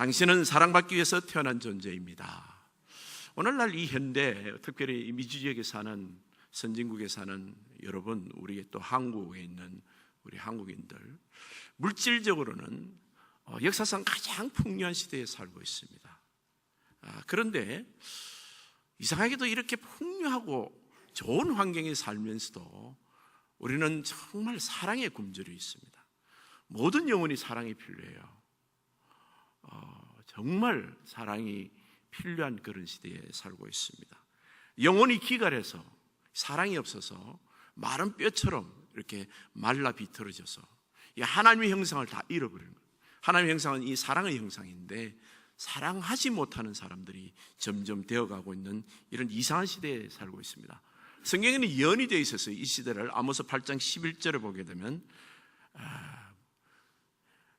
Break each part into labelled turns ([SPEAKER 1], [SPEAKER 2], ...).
[SPEAKER 1] 당신은 사랑받기 위해서 태어난 존재입니다. 오늘날 이 현대, 특별히 이 미주 지역에 사는, 선진국에 사는 여러분, 우리 또 한국에 있는 우리 한국인들, 물질적으로는 역사상 가장 풍요한 시대에 살고 있습니다. 그런데 이상하게도 이렇게 풍요하고 좋은 환경에 살면서도 우리는 정말 사랑에 굶주려 있습니다. 모든 영혼이 사랑이 필요해요. 정말 사랑이 필요한 그런 시대에 살고 있습니다. 영혼이 기갈해서 사랑이 없어서 마른 뼈처럼 이렇게 말라 비틀어져서 하나님의 형상을 다 잃어버리는 거예요. 하나님의 형상은 이 사랑의 형상인데 사랑하지 못하는 사람들이 점점 되어가고 있는 이런 이상한 시대에 살고 있습니다. 성경에는 예언이 되어 있어서 이 시대를 아모스 8장 11절을 보게 되면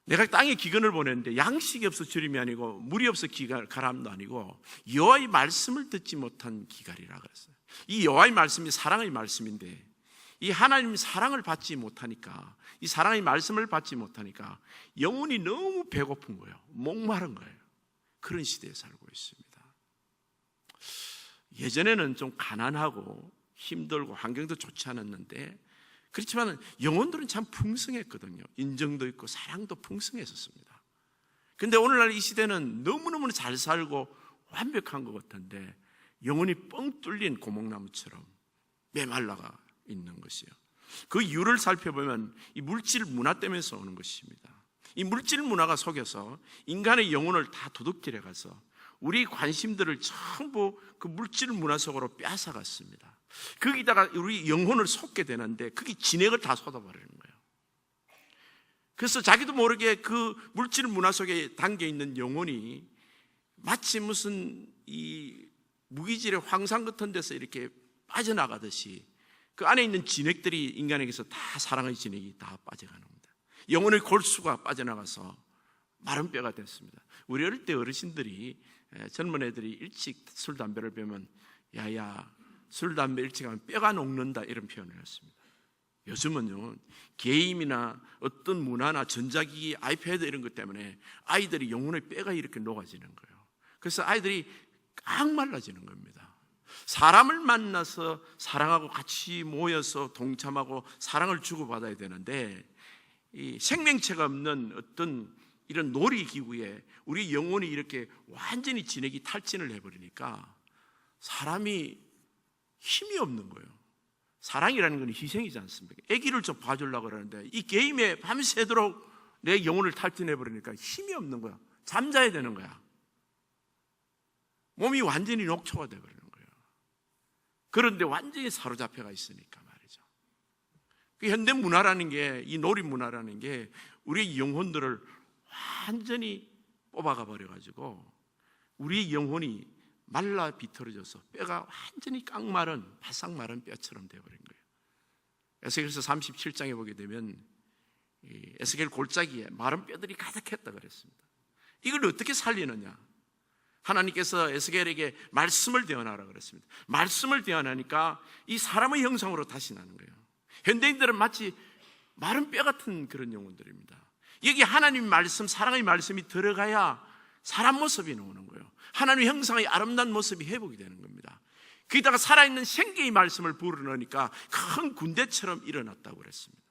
[SPEAKER 1] 내가 땅에 기근을 보냈는데 양식이 없어 주림이 아니고 물이 없어 가람도 아니고 여호와의 말씀을 듣지 못한 기갈이라 그랬어요. 이 여호와의 말씀이 사랑의 말씀인데 이 하나님 사랑을 받지 못하니까, 이 사랑의 말씀을 받지 못하니까 영혼이 너무 배고픈 거예요. 목마른 거예요. 그런 시대에 살고 있습니다. 예전에는 좀 가난하고 힘들고 환경도 좋지 않았는데, 그렇지만 영혼들은 참 풍성했거든요. 인정도 있고 사랑도 풍성했었습니다. 그런데 오늘날 이 시대는 너무너무 잘 살고 완벽한 것 같은데 영혼이 뻥 뚫린 고목나무처럼 메말라가 있는 것이요. 그 이유를 살펴보면 이 물질 문화 때문에 오는 것입니다. 이 물질 문화가 속여서 인간의 영혼을 다 도둑질해 가서 우리 관심들을 전부 그 물질 문화 속으로 빼앗아갔습니다. 거기다가 우리 영혼을 쏟게 되는데 그게 진액을 다 쏟아버리는 거예요. 그래서 자기도 모르게 그 물질 문화 속에 담겨있는 영혼이 마치 무슨 이 무기질의 황산 같은 데서 이렇게 빠져나가듯이 그 안에 있는 진액들이 인간에게서 다 사랑의 진액이 다 빠져가는 겁니다. 영혼의 골수가 빠져나가서 마른 뼈가 됐습니다. 우리 어릴 때 어르신들이, 젊은 애들이 일찍 술 담배를 피우면 야야 술 담배 일찍 하면 뼈가 녹는다 이런 표현을 했습니다. 요즘은요 게임이나 어떤 문화나 전자기기, 아이패드 이런 것 때문에 아이들이 영혼의 뼈가 이렇게 녹아지는 거예요. 그래서 아이들이 꽉 말라지는 겁니다. 사람을 만나서 사랑하고 같이 모여서 동참하고 사랑을 주고받아야 되는데 이 생명체가 없는 어떤 이런 놀이기구에 우리 영혼이 이렇게 완전히 진액이 탈진을 해버리니까 사람이 힘이 없는 거예요. 사랑이라는 건 희생이지 않습니까? 아기를 좀 봐주려고 그러는데 이 게임에 밤새도록 내 영혼을 탈진해버리니까 힘이 없는 거야. 잠자야 되는 거야. 몸이 완전히 녹초가 돼버리는 거예요. 그런데 완전히 사로잡혀가 있으니까 말이죠. 그 현대 문화라는 게, 이 놀이 문화라는 게 우리의 영혼들을 완전히 뽑아가 버려가지고 우리의 영혼이 말라 비틀어져서 뼈가 완전히 깡마른, 바싹 마른 뼈처럼 되어버린 거예요. 에스겔서 37장에 보게 되면 에스겔 골짜기에 마른 뼈들이 가득했다 그랬습니다. 이걸 어떻게 살리느냐? 하나님께서 에스겔에게 말씀을 대언하라 그랬습니다. 말씀을 대언하니까 이 사람의 형상으로 다시 나는 거예요. 현대인들은 마치 마른 뼈 같은 그런 영혼들입니다. 여기 하나님 말씀, 사랑의 말씀이 들어가야 사람 모습이 나오는 거예요. 하나님의 형상의 아름다운 모습이 회복이 되는 겁니다. 거기다가 살아있는 생계의 말씀을 불어넣으니까 큰 군대처럼 일어났다고 그랬습니다.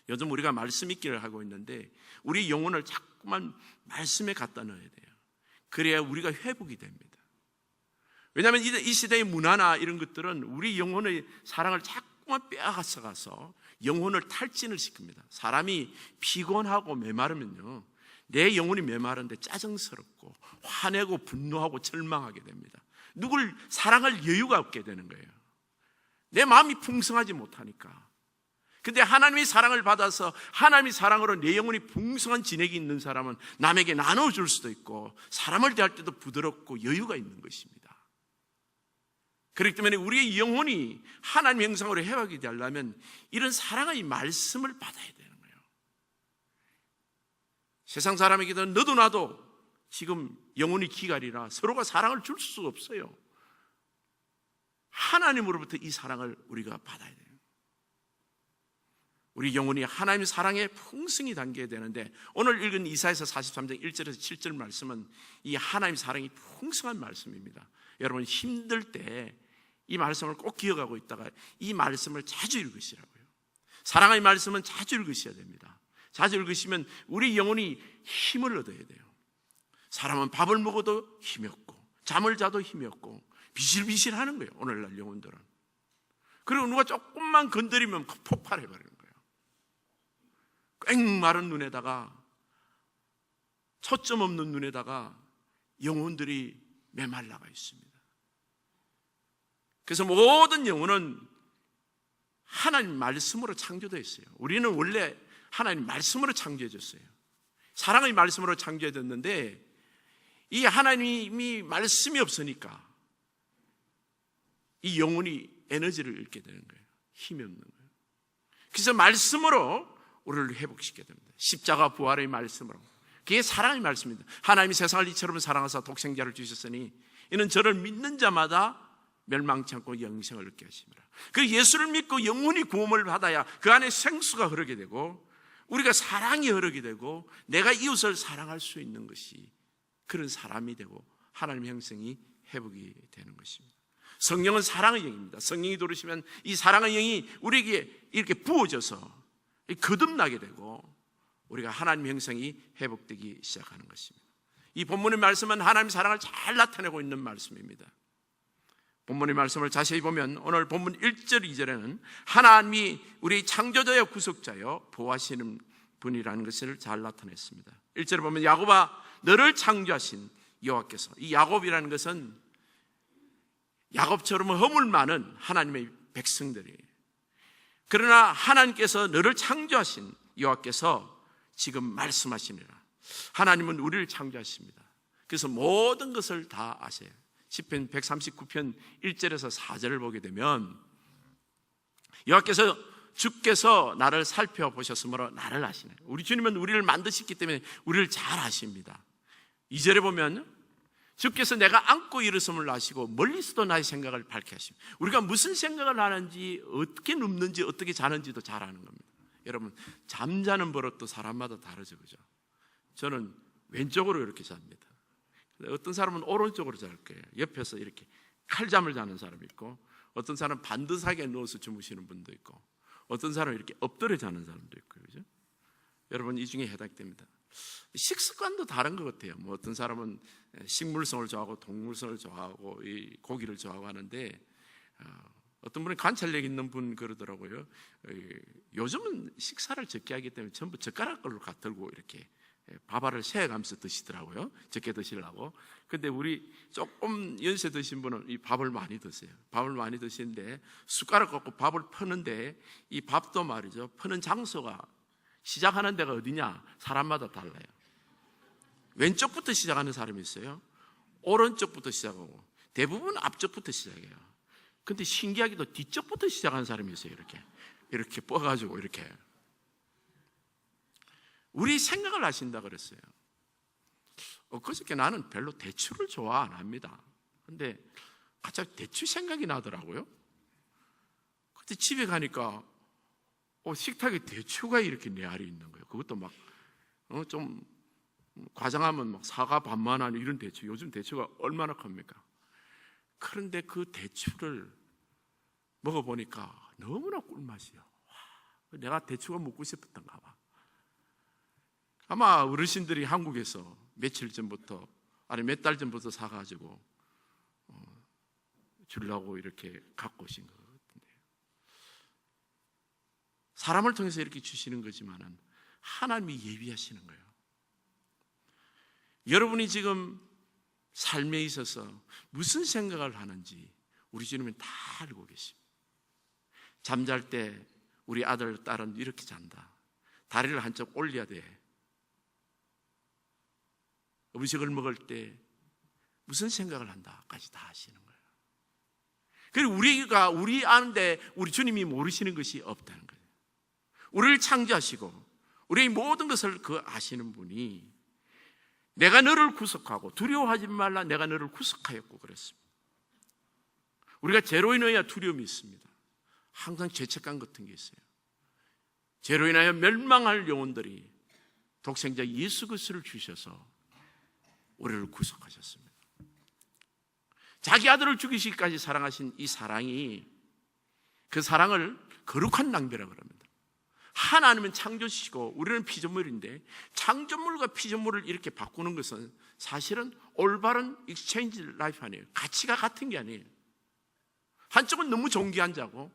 [SPEAKER 1] 요즘 우리가 말씀 읽기를 하고 있는데 우리 영혼을 자꾸만 말씀에 갖다 넣어야 돼요. 그래야 우리가 회복이 됩니다. 왜냐하면 이 시대의 문화나 이런 것들은 우리 영혼의 사랑을 자꾸만 빼앗아가서 영혼을 탈진을 시킵니다. 사람이 피곤하고 메마르면요 내 영혼이 메마른데 짜증스럽고 화내고 분노하고 절망하게 됩니다. 누굴 사랑할 여유가 없게 되는 거예요. 내 마음이 풍성하지 못하니까. 근데 하나님의 사랑을 받아서 하나님의 사랑으로 내 영혼이 풍성한 진액이 있는 사람은 남에게 나눠줄 수도 있고 사람을 대할 때도 부드럽고 여유가 있는 것입니다. 그렇기 때문에 우리의 영혼이 하나님의 형상으로 회복이 되려면 이런 사랑의 말씀을 받아야 되는 거예요. 세상 사람에게도 너도 나도 지금 영혼이 기갈이라 서로가 사랑을 줄 수가 없어요. 하나님으로부터 이 사랑을 우리가 받아야 돼요. 우리 영혼이 하나님의 사랑에 풍성히 담겨야 되는데, 오늘 읽은 이사야서 43장 1절에서 7절 말씀은 이 하나님의 사랑이 풍성한 말씀입니다. 여러분, 힘들 때 이 말씀을 꼭 기억하고 있다가 이 말씀을 자주 읽으시라고요. 사랑의 말씀은 자주 읽으셔야 됩니다. 자주 읽으시면 우리 영혼이 힘을 얻어야 돼요. 사람은 밥을 먹어도 힘이 없고 잠을 자도 힘이 없고 비실비실 하는 거예요, 오늘날 영혼들은. 그리고 누가 조금만 건드리면 폭발해버리는 거예요. 꽹 마른 눈에다가, 초점 없는 눈에다가 영혼들이 메말라가 있습니다. 그래서 모든 영혼은 하나님 말씀으로 창조되어 있어요. 우리는 원래 하나님 말씀으로 창조해졌어요. 사랑의 말씀으로 창조해졌는데, 이 하나님이 말씀이 없으니까 이 영혼이 에너지를 잃게 되는 거예요. 힘이 없는 거예요. 그래서 말씀으로 우리를 회복시켜야 됩니다. 십자가 부활의 말씀으로. 그게 사랑의 말씀입니다. 하나님이 세상을 이처럼 사랑하사 독생자를 주셨으니 이는 저를 믿는 자마다 멸망치 않고 영생을 얻게 하심이라. 그 예수를 믿고 영혼이 구원을 받아야 그 안에 생수가 흐르게 되고 우리가 사랑이 흐르게 되고 내가 이웃을 사랑할 수 있는 것이, 그런 사람이 되고 하나님의 형성이 회복이 되는 것입니다. 성령은 사랑의 영입니다. 성령이 들어오시면 이 사랑의 영이 우리에게 이렇게 부어져서 거듭나게 되고 우리가 하나님의 형성이 회복되기 시작하는 것입니다. 이 본문의 말씀은 하나님의 사랑을 잘 나타내고 있는 말씀입니다. 본문의 말씀을 자세히 보면 오늘 본문 1절 2절에는 하나님이 우리 창조자여 구속자여 보호하시는 분이라는 것을 잘 나타냈습니다. 1절에 보면 야곱아 너를 창조하신 여호와께서, 이 야곱이라는 것은 야곱처럼 허물 많은 하나님의 백성들이에요. 그러나 하나님께서 너를 창조하신 여호와께서 지금 말씀하시니라. 하나님은 우리를 창조하십니다. 그래서 모든 것을 다 아세요. 시편 139편 1절에서 4절을 보게 되면 여호와께서 주께서 나를 살펴보셨으므로 나를 아시네. 우리 주님은 우리를 만드셨기 때문에 우리를 잘 아십니다. 2절에 보면 주께서 내가 안고 일어섬을 아시고 멀리서도 나의 생각을 밝게 하십니다. 우리가 무슨 생각을 하는지, 어떻게 눕는지, 어떻게 자는지도 잘 아는 겁니다. 여러분, 잠자는 버릇도 사람마다 다르죠, 그죠? 저는 왼쪽으로 이렇게 잡니다. 어떤 사람은 오른쪽으로 잘 거예요. 옆에서 이렇게 칼잠을 자는 사람이 있고, 어떤 사람은 반듯하게 누워서 주무시는 분도 있고, 어떤 사람은 이렇게 엎드려 자는 사람도 있고, 그죠? 여러분, 이 중에 해당됩니다. 식습관도 다른 것 같아요. 뭐 어떤 사람은 식물성을 좋아하고 동물성을 좋아하고 이 고기를 좋아하고 하는데, 어떤 분은 관찰력 있는 분 그러더라고요. 요즘은 식사를 적게 하기 때문에 전부 젓가락으로 들고 이렇게 밥알을 세어가면서 드시더라고요. 적게 드시려고. 근데 우리 조금 연세 드신 분은 이 밥을 많이 드세요. 밥을 많이 드시는데 숟가락 갖고 밥을 퍼는데 이 밥도 말이죠, 퍼는 장소가, 시작하는 데가 어디냐, 사람마다 달라요. 왼쪽부터 시작하는 사람이 있어요. 오른쪽부터 시작하고 대부분 앞쪽부터 시작해요. 근데 신기하게도 뒤쪽부터 시작하는 사람이 있어요. 이렇게 뻗어가지고 이렇게. 우리 생각을 하신다 그랬어요. 그저께 나는 별로 대추를 좋아 안 합니다. 근데 갑자기 대추 생각이 나더라고요. 그때 집에 가니까 식탁에 대추가 이렇게 네 알이 있는 거예요. 그것도 막 좀 과장하면 막 사과 반만 하는 이런 대추. 요즘 대추가 얼마나 큽니까? 그런데 그 대추를 먹어보니까 너무나 꿀맛이에요. 와, 내가 대추가 먹고 싶었던가 봐. 아마 어르신들이 한국에서 며칠 전부터, 아니 몇 달 전부터 사가지고 주려고 이렇게 갖고 오신 것 같은데요. 사람을 통해서 이렇게 주시는 거지만은 하나님이 예비하시는 거예요. 여러분이 지금 삶에 있어서 무슨 생각을 하는지 우리 주님은 다 알고 계십니다. 잠잘 때 우리 아들, 딸은 이렇게 잔다. 다리를 한쪽 올려야 돼. 음식을 먹을 때 무슨 생각을 한다까지 다 아시는 거예요. 그리고 우리가 우리 아는데 우리 주님이 모르시는 것이 없다는 거예요. 우리를 창조하시고 우리의 모든 것을 그 아시는 분이 내가 너를 구속하고 두려워하지 말라, 내가 너를 구속하였고 그랬습니다. 우리가 죄로 인하여 두려움이 있습니다. 항상 죄책감 같은 게 있어요. 죄로 인하여 멸망할 영혼들이 독생자 예수 그리스도를 주셔서 우리를 구속하셨습니다. 자기 아들을 죽이시기까지 사랑하신 이 사랑이, 그 사랑을 거룩한 낭비라고 합니다. 하나님은 창조시고 우리는 피조물인데 창조물과 피조물을 이렇게 바꾸는 것은 사실은 올바른 익스체인지 라이프 아니에요. 가치가 같은 게 아니에요. 한쪽은 너무 존귀한 자고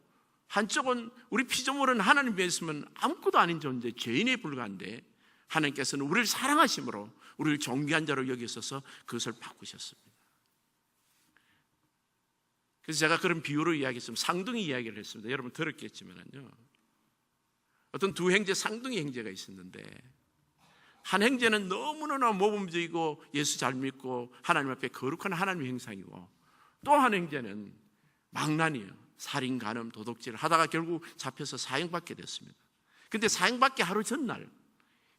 [SPEAKER 1] 한쪽은 우리 피조물은 하나님 비했으면 아무것도 아닌 존재, 죄인에 불과한데 하나님께서는 우리를 사랑하심으로 우리를 존귀한 자로 여기셔서 그것을 바꾸셨습니다. 그래서 제가 그런 비유로 이야기했습니다. 쌍둥이 이야기를 했습니다. 여러분 들었겠지만요, 어떤 두 형제, 쌍둥이 형제가 있었는데 한 형제는 너무나 모범적이고 예수 잘 믿고 하나님 앞에 거룩한 하나님의 형상이고, 또 한 형제는 망난이에요. 살인, 간음, 도둑질을 하다가 결국 잡혀서 사형받게 됐습니다. 근데 사형받기 하루 전날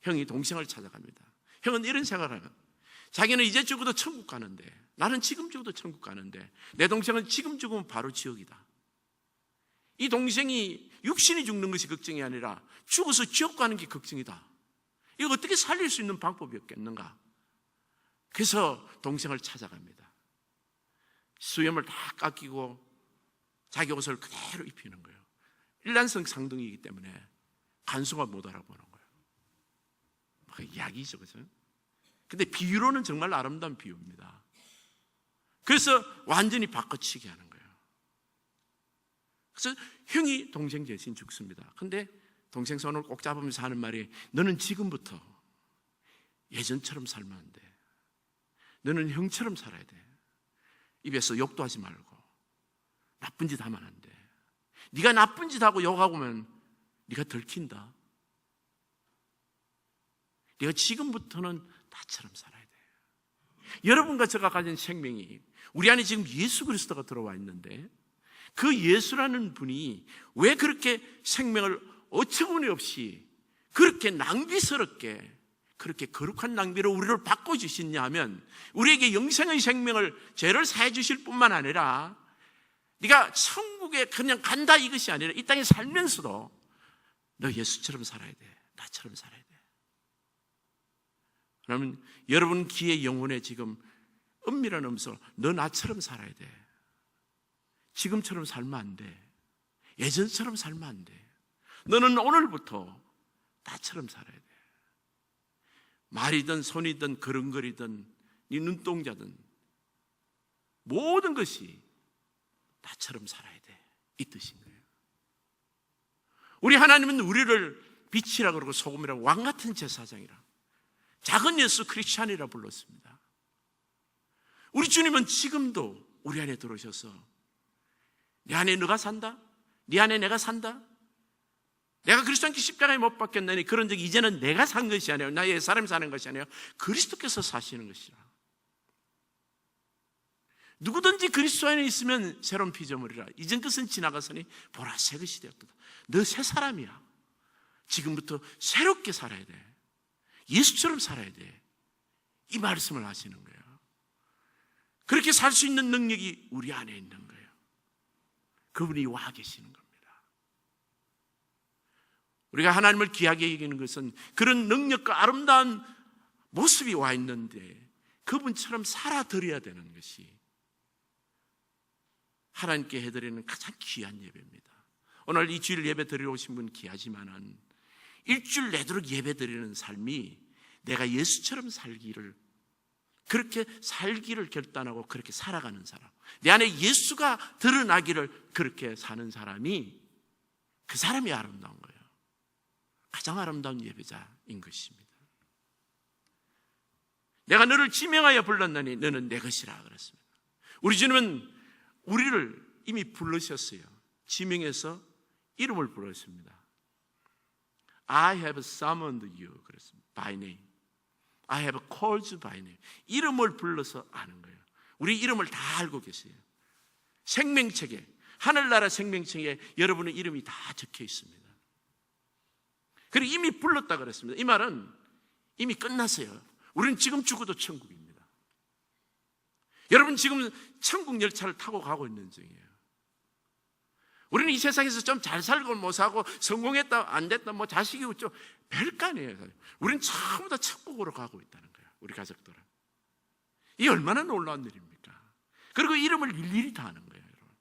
[SPEAKER 1] 형이 동생을 찾아갑니다. 형은 이런 생각을 하면, 자기는 이제 죽어도 천국 가는데, 나는 지금 죽어도 천국 가는데 내 동생은 지금 죽으면 바로 지옥이다. 이 동생이 육신이 죽는 것이 걱정이 아니라 죽어서 지옥 가는 게 걱정이다. 이거 어떻게 살릴 수 있는 방법이 없겠는가? 그래서 동생을 찾아갑니다. 수염을 다 깎이고 자기 옷을 그대로 입히는 거예요. 일란성 쌍둥이이기 때문에 간수가 못 알아보는 거예요. 그 이야기죠, 그죠? 근데 비유로는 정말 아름다운 비유입니다. 그래서 완전히 바꿔치기 하는 거예요. 그래서 형이 동생 대신 죽습니다. 근데 동생 손을 꼭 잡으면서 하는 말이, 너는 지금부터 예전처럼 살면 안 돼. 너는 형처럼 살아야 돼. 입에서 욕도 하지 말고 나쁜 짓 하면 안 돼. 네가 나쁜 짓 하고 욕하고면 네가 들킨다. 네가 지금부터는 나처럼 살아야 돼. 여러분과 제가 가진 생명이, 우리 안에 지금 예수 그리스도가 들어와 있는데 그 예수라는 분이 왜 그렇게 생명을 어처구니없이 그렇게 낭비스럽게, 그렇게 거룩한 낭비로 우리를 바꿔주시냐 하면, 우리에게 영생의 생명을, 죄를 사해 주실 뿐만 아니라 네가 천국에 그냥 간다 이것이 아니라 이 땅에 살면서도 너 예수처럼 살아야 돼. 나처럼 살아야 돼. 그러면 여러분 귀에 영혼에 지금 은밀한 음성, 너 나처럼 살아야 돼. 지금처럼 살면 안 돼. 예전처럼 살면 안 돼. 너는 오늘부터 나처럼 살아야 돼. 말이든 손이든 걸음걸이든 네 눈동자든 모든 것이 나처럼 살아야 돼. 이 뜻인 거예요. 우리 하나님은 우리를 빛이라 그러고 소금이라고, 왕같은 제사장이라, 작은 예수 크리스찬이라 불렀습니다. 우리 주님은 지금도 우리 안에 들어오셔서 내 안에 너가 산다? 네 안에 내가 산다? 내가 그리스도께 십자가에 못 박혔나니 그런 적 이제는 내가 산 것이 아니에요. 나의 사람이 사는 것이 아니에요. 그리스도께서 사시는 것이라. 누구든지 그리스도 안에 있으면 새로운 피조물이라. 이전 것은 지나가서니 보라 새 것이 되었다. 너 새 사람이야. 지금부터 새롭게 살아야 돼. 예수처럼 살아야 돼. 이 말씀을 하시는 거예요. 그렇게 살 수 있는 능력이 우리 안에 있는 거예요. 그분이 와 계시는 겁니다. 우리가 하나님을 귀하게 여기는 것은 그런 능력과 아름다운 모습이 와 있는데 그분처럼 살아드려야 되는 것이 하나님께 해드리는 가장 귀한 예배입니다. 오늘 이 주일 예배 드리러 오신 분 귀하지만은 일주일 내도록 예배 드리는 삶이 내가 예수처럼 살기를, 그렇게 살기를 결단하고 그렇게 살아가는 사람, 내 안에 예수가 드러나기를 그렇게 사는 사람이, 그 사람이 아름다운 거예요. 가장 아름다운 예배자인 것입니다. 내가 너를 지명하여 불렀느니 너는 내 것이라 그랬습니다. 우리 주님은 우리를 이미 부르셨어요. 지명해서 이름을 불렀습니다. I have summoned you 그랬습니다. By name. I have called you by name. 이름을 불러서 아는 거예요. 우리 이름을 다 알고 계세요. 생명책에, 하늘나라 생명책에 여러분의 이름이 다 적혀 있습니다. 그리고 이미 불렀다 그랬습니다. 이 말은 이미 끝났어요. 우리는 지금 죽어도 천국입니다. 여러분 지금 천국 열차를 타고 가고 있는 중이에요. 우리는 이 세상에서 좀 잘 살고 못 살고 성공했다 안 됐다 뭐 자식이 웃죠. 별거 아니에요. 우리는 전부 다 천국으로 가고 있다는 거예요. 우리 가족들은. 이 얼마나 놀라운 일입니까? 그리고 이름을 일일이 다 아는 거예요. 여러분.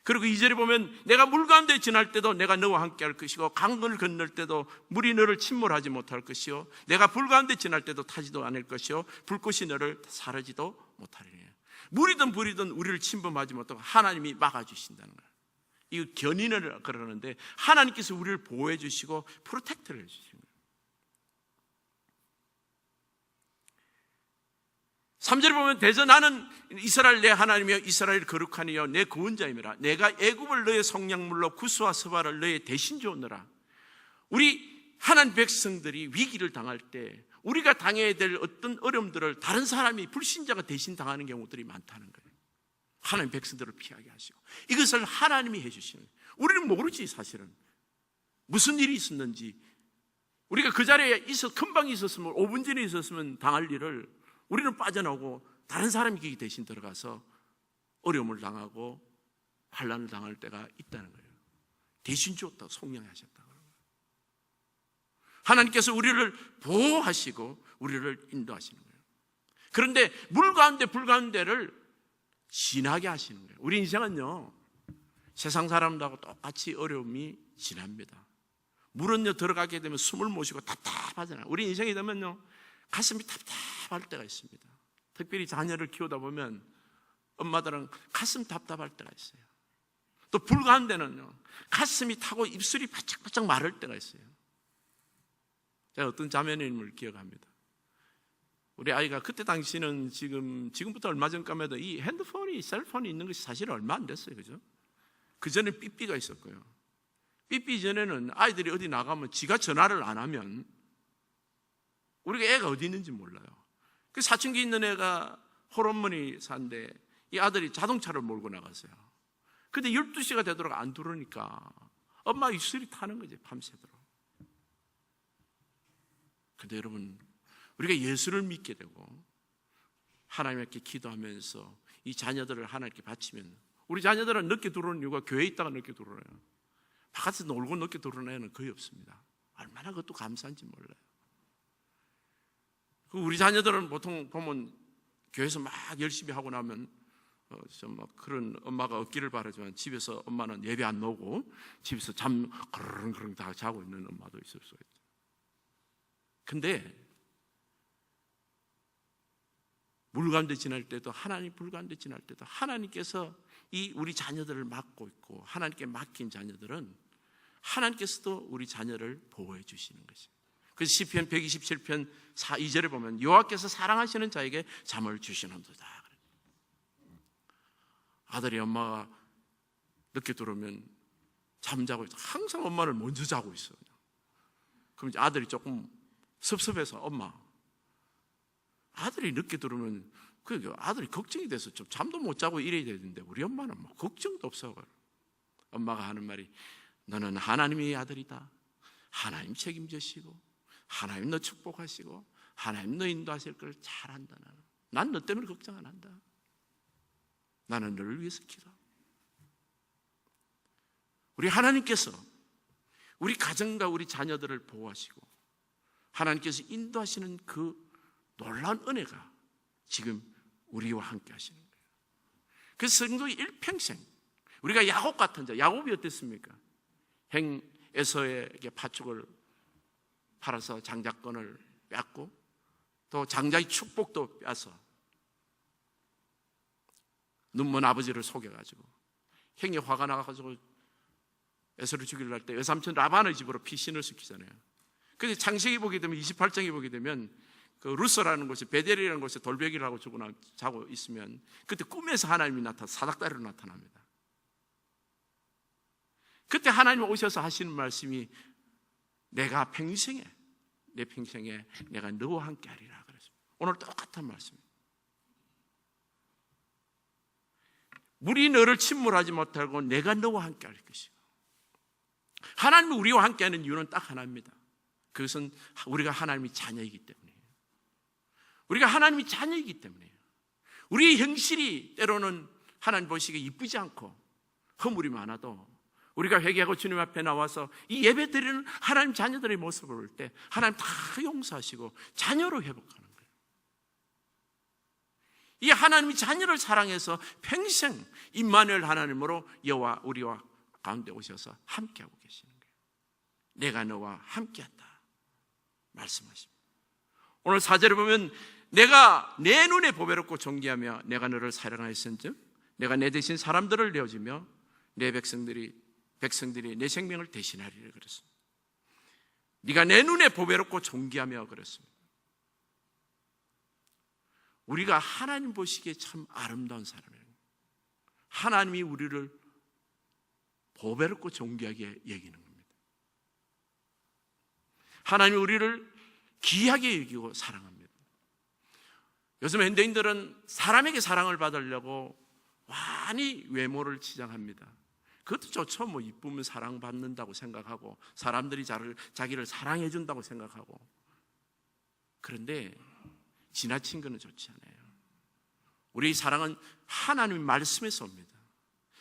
[SPEAKER 1] 그리고 2절에 보면 내가 물 가운데 지날 때도 내가 너와 함께 할 것이고 강을 건널 때도 물이 너를 침몰하지 못할 것이요 내가 불 가운데 지날 때도 타지도 않을 것이요 불꽃이 너를 사르지도 못하리니. 물이든 불이든 우리를 침범하지 못하고 하나님이 막아주신다는 거예요. 이 견인을 그러는데 하나님께서 우리를 보호해 주시고 프로텍트를 해 주시는 거예요. 3절에 보면 대저 나는 이스라엘 내 하나님이여 이스라엘 거룩하니여 내 구원자임이라. 내가 애굽을 너의 성량물로 구스와 스바를 너의 대신 주었노라. 우리 하나님 백성들이 위기를 당할 때 우리가 당해야 될 어떤 어려움들을 다른 사람이 불신자가 대신 당하는 경우들이 많다는 거예요. 하나님 백성들을 피하게 하시고 이것을 하나님이 해주시는 거예요. 우리는 모르지 사실은 무슨 일이 있었는지. 우리가 그 자리에 금방 있었으면 5분 전에 있었으면 당할 일을 우리는 빠져나오고 다른 사람이 거기 대신 들어가서 어려움을 당하고 환난을 당할 때가 있다는 거예요. 대신 주었다고 속량하셨다고. 하나님께서 우리를 보호하시고 우리를 인도하시는 거예요. 그런데 물 가운데 불 가운데를 지나게 하시는 거예요. 우리 인생은요 세상 사람들하고 똑같이 어려움이 지납니다. 물은요 들어가게 되면 숨을 못 쉬고 답답하잖아요. 우리 인생이 되면요 가슴이 답답할 때가 있습니다. 특별히 자녀를 키우다 보면 엄마들은 가슴 답답할 때가 있어요. 또 불 가운데는요 가슴이 타고 입술이 바짝바짝 마를 때가 있어요. 제가 어떤 자매님을 기억합니다. 우리 아이가 그때 당시는 지금부터 얼마 전까지만 해도 이 핸드폰이 셀폰이 있는 것이 사실 얼마 안 됐어요. 그죠? 그 전에 삐삐가 있었고요. 삐삐 전에는 아이들이 어디 나가면 지가 전화를 안 하면 우리가 애가 어디 있는지 몰라요. 그 사춘기 있는 애가 홀어머니 산데 이 아들이 자동차를 몰고 나갔어요. 근데 12시가 되도록 안 들어오니까 엄마 입술이 타는 거지 밤새도록. 근데 여러분 우리가 예수를 믿게 되고 하나님께 기도하면서 이 자녀들을 하나님께 바치면 우리 자녀들은 늦게 들어오는 이유가 교회에 있다가 늦게 들어오나요? 바깥에서 놀고 늦게 들어오는 애는 거의 없습니다. 얼마나 그것도 감사한지 몰라요. 우리 자녀들은 보통 보면 교회에서 막 열심히 하고 나면 막 그런 엄마가 없기를 바라지만 집에서 엄마는 예배 안 나오고 집에서 잠 그르릉 다 자고 있는 엄마도 있을 수 있죠. 근데 물 가운데 지날 때도 하나님 불 가운데 지날 때도 하나님께서 이 우리 자녀들을 맡고 있고 하나님께 맡긴 자녀들은 하나님께서도 우리 자녀를 보호해 주시는 것이에요. 그래서 시편 127편 2절에 보면 여호와께서 사랑하시는 자에게 잠을 주시는도다. 아들이 엄마가 늦게 들어오면 잠자고 있어. 항상 엄마를 먼저 자고 있어요. 그럼 이제 아들이 조금 섭섭해서 엄마 아들이 늦게 들어오면 아들이 걱정이 돼서 좀 잠도 못 자고 이래야 되는데 우리 엄마는 뭐 걱정도 없어. 엄마가 하는 말이 너는 하나님의 아들이다. 하나님 책임지시고 하나님 너 축복하시고 하나님 너 인도하실 걸 잘한다. 난 너 때문에 걱정 안 한다. 나는 너를 위해서 기도. 우리 하나님께서 우리 가정과 우리 자녀들을 보호하시고 하나님께서 인도하시는 그 놀라운 은혜가 지금 우리와 함께 하시는 거예요. 그래서 성도의 일평생 우리가 야곱 같은 자, 야곱이 어땠습니까? 행 에서에게 파축을 팔아서 장자권을 뺏고 또 장자의 축복도 빼서 눈먼 아버지를 속여가지고 행이 화가 나가지고 에서를 죽이려 할 때 외삼촌 라반의 집으로 피신을 시키잖아요. 그래서 창세기 보게 되면 28장에 보게 되면 그 루스라는 곳에 베델이라는 곳에 돌베개를 하고 자고 있으면 그때 꿈에서 하나님이 사닥다리로 나타납니다. 그때 하나님이 오셔서 하시는 말씀이 내가 내 평생에 내가 너와 함께 하리라 그랬습니다. 오늘 똑같은 말씀입니다. 물이 너를 침몰하지 못하고 내가 너와 함께 할 것이고 하나님이 우리와 함께 하는 이유는 딱 하나입니다. 그것은 우리가 하나님의 자녀이기 때문이에요. 우리가 하나님의 자녀이기 때문이에요. 우리의 형실이 때로는 하나님 보시기에 이쁘지 않고 허물이 많아도 우리가 회개하고 주님 앞에 나와서 이 예배 드리는 하나님 자녀들의 모습을 볼 때 하나님 다 용서하시고 자녀로 회복하는 거예요. 이 하나님이 자녀를 사랑해서 평생 임마누엘 하나님으로 여호와 우리와 가운데 오셔서 함께하고 계시는 거예요. 내가 너와 함께한다 말씀하십니다. 오늘 4절에 보면 내가 내 눈에 보배롭고 존귀하며 내가 너를 사랑하였은즉 내가 내 대신 사람들을 내어주며 내 백성들이 내 생명을 대신하리라 그랬습니다. 네가 내 눈에 보배롭고 존귀하며 그랬습니다. 우리가 하나님 보시기에 참 아름다운 사람이에요. 하나님이 우리를 보배롭고 존귀하게 여기는 겁니다. 하나님이 우리를 귀하게 여기고 사랑합니다. 요즘 현대인들은 사람에게 사랑을 받으려고 많이 외모를 치장합니다. 그것도 좋죠. 뭐 이쁘면 사랑받는다고 생각하고 사람들이 자기를 사랑해 준다고 생각하고. 그런데 지나친 것은 좋지 않아요. 우리 사랑은 하나님 말씀에서 옵니다.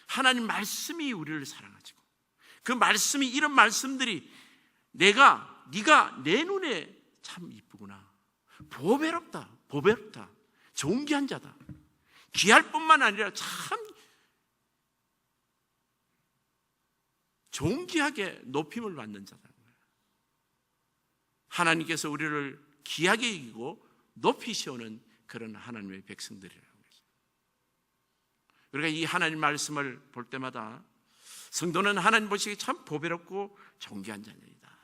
[SPEAKER 1] 하나님 말씀이 우리를 사랑하시고 그 말씀이 이런 말씀들이 네가 내 눈에 참 이쁘구나, 보배롭다, 존귀한 자다, 귀할 뿐만 아니라 참 존귀하게 높임을 받는 자다. 하나님께서 우리를 귀하게 여기고 높이시오는 그런 하나님의 백성들이라는 거죠. 우리가 이 하나님 말씀을 볼 때마다 성도는 하나님 보시기에 참 보배롭고 존귀한 자녀이다.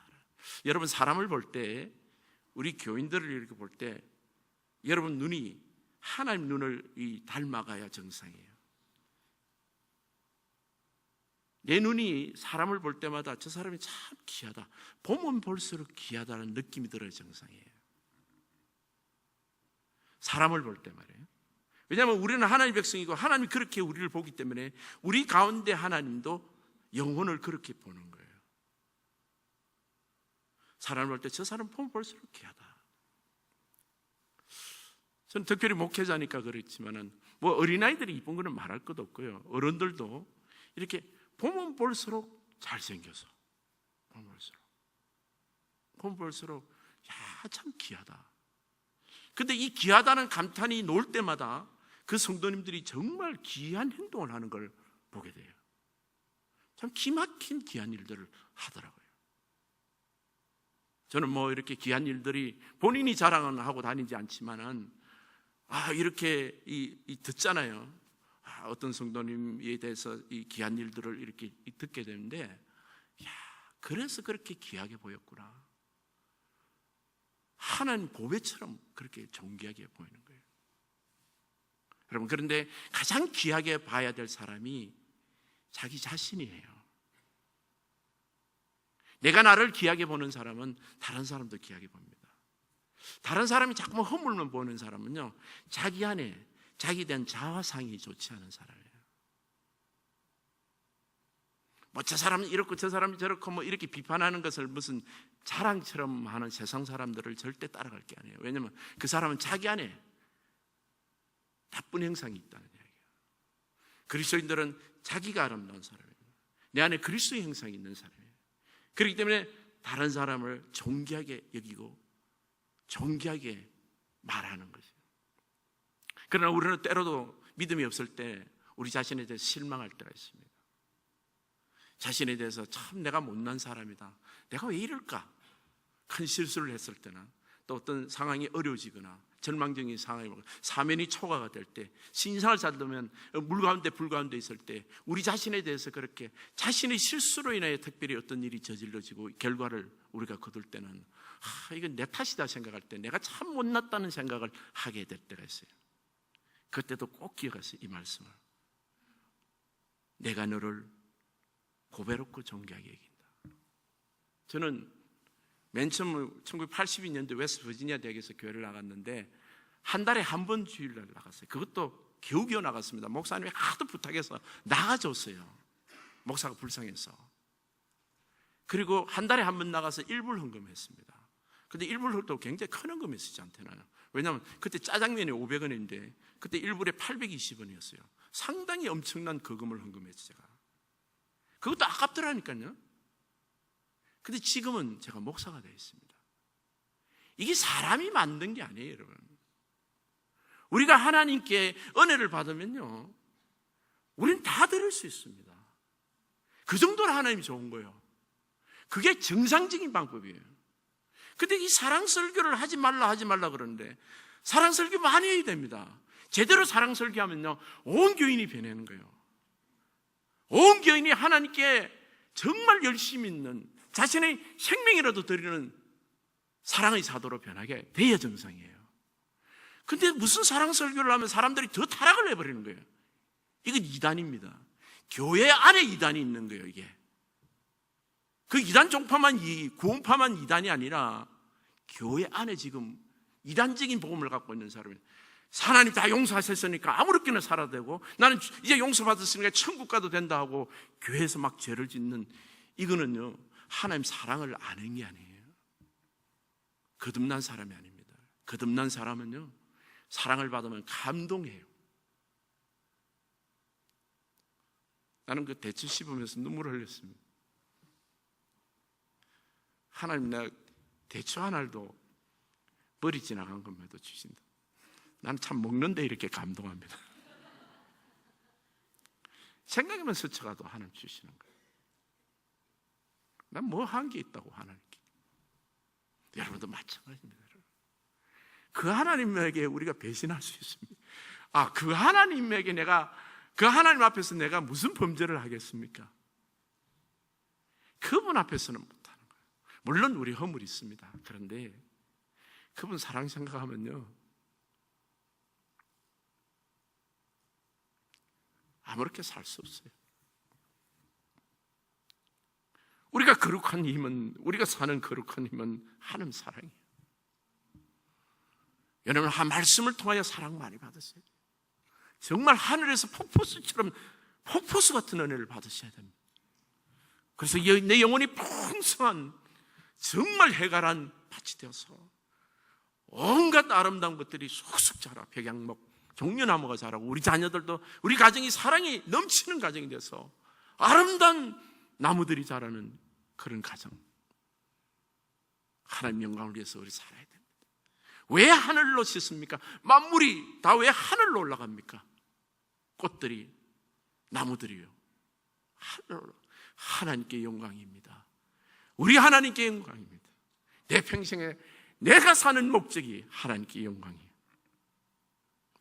[SPEAKER 1] 여러분 사람을 볼 때, 우리 교인들을 이렇게 볼 때 여러분 눈이 하나님 눈을 닮아가야 정상이에요. 내 눈이 사람을 볼 때마다 저 사람이 참 귀하다, 보면 볼수록 귀하다는 느낌이 들어야 정상이에요. 사람을 볼 때 말이에요. 왜냐하면 우리는 하나님의 백성이고 하나님이 그렇게 우리를 보기 때문에 우리 가운데 하나님도 영혼을 그렇게 보는 거예요. 사람을 볼 때 저 사람 보면 볼수록 귀하다. 저는 특별히 목회자니까 그렇지만은 뭐 어린아이들이 이쁜 거는 말할 것도 없고요. 어른들도 이렇게 보면 볼수록 잘생겨서 보면 볼수록 야, 참 귀하다. 근데 이 귀하다는 감탄이 나올 때마다 그 성도님들이 정말 귀한 행동을 하는 걸 보게 돼요. 참 기막힌 귀한 일들을 하더라고요. 저는 뭐 이렇게 귀한 일들이 본인이 자랑은 하고 다니지 않지만은 이렇게 듣잖아요. 어떤 성도님에 대해서 이 귀한 일들을 이렇게 듣게 되는데, 야, 그래서 그렇게 귀하게 보였구나. 하나님 보배처럼 그렇게 존귀하게 보이는 거예요. 여러분, 그런데 가장 귀하게 봐야 될 사람이 자기 자신이에요. 내가 나를 귀하게 보는 사람은 다른 사람도 귀하게 봅니다. 다른 사람이 자꾸만 허물만 보는 사람은요, 자기 안에 자기에 대한 자화상이 좋지 않은 사람이에요. 뭐 저 사람은 이렇고 저 사람이 저렇고 뭐 이렇게 비판하는 것을 무슨 자랑처럼 하는 세상 사람들을 절대 따라갈 게 아니에요. 왜냐하면 그 사람은 자기 안에 나쁜 형상이 있다는 얘기예요. 그리스도인들은 자기가 아름다운 사람이에요. 내 안에 그리스도의 형상이 있는 사람이에요. 그렇기 때문에 다른 사람을 존귀하게 여기고 존귀하게 말하는 거죠. 그러나 우리는 때로도 믿음이 없을 때 우리 자신에 대해서 실망할 때가 있습니다. 자신에 대해서 참 내가 못난 사람이다, 내가 왜 이럴까, 큰 실수를 했을 때나 또 어떤 상황이 어려워지거나 절망적인 상황이 사면이 초과가 될 때, 신상을 찾으면 물 가운데 불 가운데 있을 때 우리 자신에 대해서 그렇게 자신의 실수로 인하여 특별히 어떤 일이 저질러지고 결과를 우리가 거둘 때는 이건 내 탓이다 생각할 때 내가 참 못났다는 생각을 하게 될 때가 있어요. 그때도 꼭 기억하세요. 이 말씀을. 내가 너를 보배롭고 존귀하게 여긴다. 저는 맨 처음 1982년도에 웨스트버지니아 대학에서 교회를 나갔는데 한 달에 한 번 주일날 나갔어요. 그것도 겨우겨우 나갔습니다. 목사님이 하도 부탁해서 나가줬어요. 목사가 불쌍해서. 그리고 한 달에 한 번 나가서 일불 헌금했습니다. 근데 일불도 굉장히 큰 헌금이었어요, 저한테는. 왜냐하면 그때 짜장면이 500원인데 그때 일불에 820원이었어요. 상당히 엄청난 거금을 헌금했어요, 제가. 그것도 아깝더라니까요. 근데 지금은 제가 목사가 되어 있습니다. 이게 사람이 만든 게 아니에요, 여러분. 우리가 하나님께 은혜를 받으면요, 우리는 다 들을 수 있습니다. 그 정도로 하나님이 좋은 거예요. 그게 정상적인 방법이에요. 근데 이 사랑 설교를 하지 말라 그러는데, 사랑 설교 많이 해야 됩니다. 제대로 사랑 설교하면요, 온 교인이 변하는 거예요. 온 교인이 하나님께 정말 열심히 있는, 자신의 생명이라도 드리는 사랑의 사도로 변하게 돼야 정상이에요. 근데 무슨 사랑 설교를 하면 사람들이 더 타락을 해버리는 거예요. 이건 이단입니다. 교회 안에 이단이 있는 거예요, 이게. 그 이단 종파만, 구원파만 이단이 아니라 교회 안에 지금 이단적인 복음을 갖고 있는 사람이, 하나님 다 용서하셨으니까 아무렇게나 살아도 되고, 나는 이제 용서받았으니까 천국 가도 된다 하고 교회에서 막 죄를 짓는, 이거는요, 하나님 사랑을 아는 게 아니에요. 거듭난 사람이 아닙니다. 거듭난 사람은요, 사랑을 받으면 감동해요. 나는 그 대추 씹으면서 눈물을 흘렸습니다. 하나님, 내가 대추 한 알도 머리 지나간 것만도 주신다. 나는 참 먹는데 이렇게 감동합니다. 생각이면 스쳐가도 하나님 주시는 거예요. 난 뭐 한 게 있다고 하나님께. 여러분도 마찬가지입니다. 그 하나님에게 우리가 배신할 수 있습니다. 그 하나님에게 그 하나님 앞에서 내가 무슨 범죄를 하겠습니까? 그분 앞에서는 못하는 거예요. 물론 우리 허물이 있습니다. 그런데 그분 사랑 생각하면요, 아무렇게 살 수 없어요. 우리가 거룩한 힘은, 우리가 사는 거룩한 힘은 하나님 사랑이에요. 여러분, 말씀을 통하여 사랑 많이 받으세요. 정말 하늘에서 폭포수처럼, 폭포수 같은 은혜를 받으셔야 됩니다. 그래서 내 영혼이 풍성한, 정말 해갈한 밭이 되어서 온갖 아름다운 것들이 쑥쑥 자라, 백향목, 종려나무가 자라고, 우리 자녀들도, 우리 가정이 사랑이 넘치는 가정이 돼서 아름다운 나무들이 자라는 그런 가정, 하나님 영광을 위해서 우리 살아야 됩니다. 왜 하늘로 씻습니까? 만물이 다 왜 하늘로 올라갑니까? 꽃들이, 나무들이요, 하늘로. 하나님께 영광입니다. 우리 하나님께 영광입니다. 내 평생에 내가 사는 목적이 하나님께 영광이에요.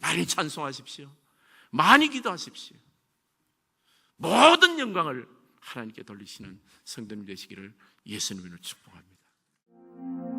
[SPEAKER 1] 많이 찬송하십시오. 많이 기도하십시오. 모든 영광을 하나님께 돌리시는 성도님 되시기를 예수님으로 축복합니다.